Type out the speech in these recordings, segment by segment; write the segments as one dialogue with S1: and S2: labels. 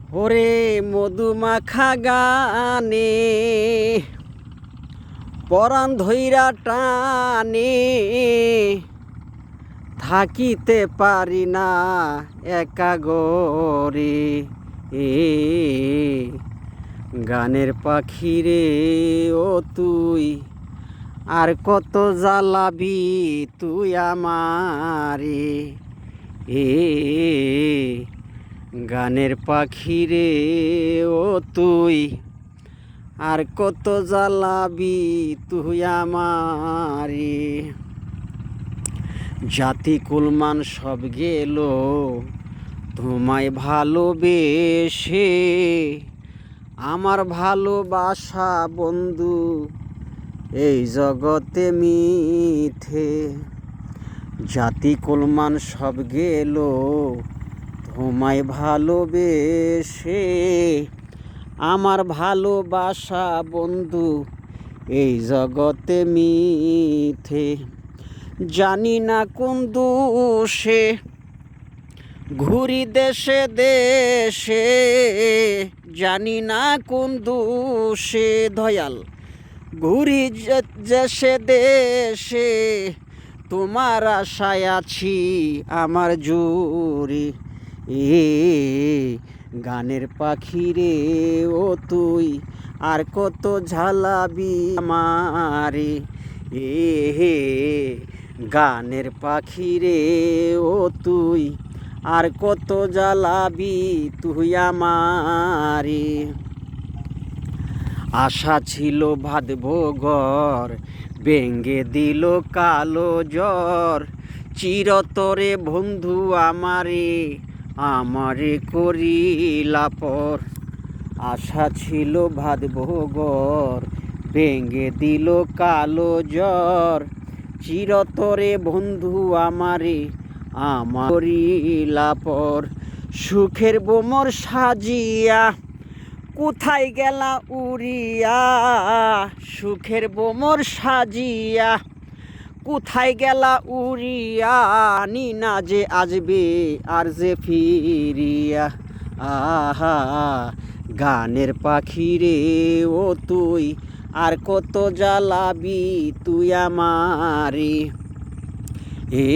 S1: ওরে মধুমাখা গানে পরাণ ধইরা টানে থাকিতে পারি না একা গরে এ গানের পাখি রে ও তুই আর কত জ্বালাবি তুই আমারে এ গানের পাখি রে ও তুই আর কত জ্বালাবি তুই আমারে জাতি কুলমান সব গেল তোমায় ভালোবেসে আমার ভালোবাসা বন্ধু এই জগতে মিথ্যে জাতি কুলমান সব গেল তোমায় ভালোবেসে আমার ভালোবাসা বন্ধু এই জগতে মিথ্যে জানি না কোন দোষে ঘুরি দেশে দেশে জানি না কোন দোষে দয়াল ঘুরি দেশে দেশে তোমার আশায় আছি আমার জুড়ি এ গানের পাখি রে ও তুই আর কত ঝালাবি আমারে এ গানের পাখি রে ও তুই আর কত জ্বালাবি তুই আমারে আশা ছিল বাঁধবো ঘর ভেঙে দিল কালো জ্বর চিরতরে বন্ধু আমারে করিলা পর আশা ছিল বাঁধবো ঘর ভেঙে দিল কালো জ্বর চিরতরে বন্ধু আমার করিলা পর সুখের বোমর সাজিয়া কোথায় গেলা উড়িয়া সুখের বোমর সাজিয়া কোথায় গেলা উড়িয়া আনি না যে আসবে আর যে ফিরিয়া আহা গানের পাখি রে ও তুই আর কত জ্বালাবি তুই আমারে এ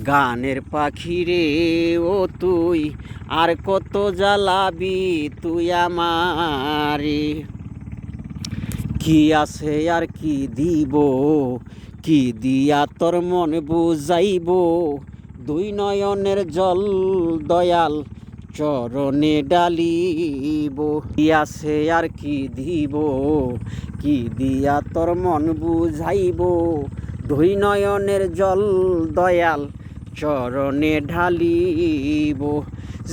S1: গানের পাখি রে ও তুই আর কত জ্বালাবি তুই আমারে কি আছে আর কি দিব কি দিয়া তোর মন বুঝাইব দুই নয়নের জল দয়াল চরণে ডালিব কি আছে আর কি দিব কি দিয়া তোর মন বুঝাইব দুই নয়নের জল দয়াল চরণে ঢালিব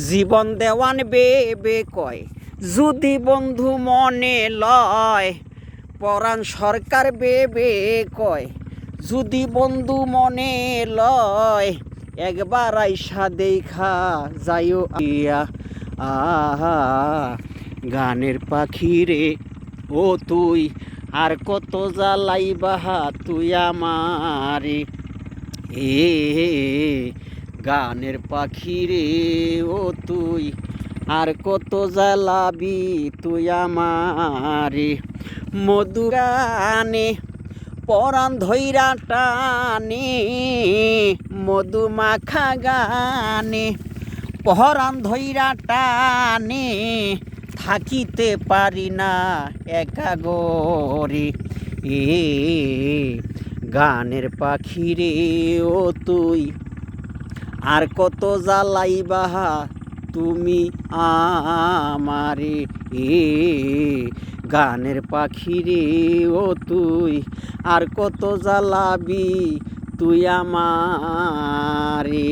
S1: জীবন দেওয়ান বেবে কয় যদি বন্ধু মনে লয় পরাণ সরকার বেবে কয় যদি বন্ধু মনে লয় একবার আইসা দেখা যাইও ইয়া আহা গানের পাখি রে ও তুই আর কত জ্বালাইবা তুই আমারে এ গানের পাখি রে ও তুই আর কত জ্বালাবি তুই আমারে মধু গানে পরাণ ধইরা টানে মধুমাখা গানে পরাণ ধইরা টানে থাকিতে পারি না একা গরে এ গানের পাখি রে ও তুই আর কত জ্বালাইবা তুমি আমারে এ গানের পাখি রে ও তুই আর কত জ্বালাবি তুই আমারে।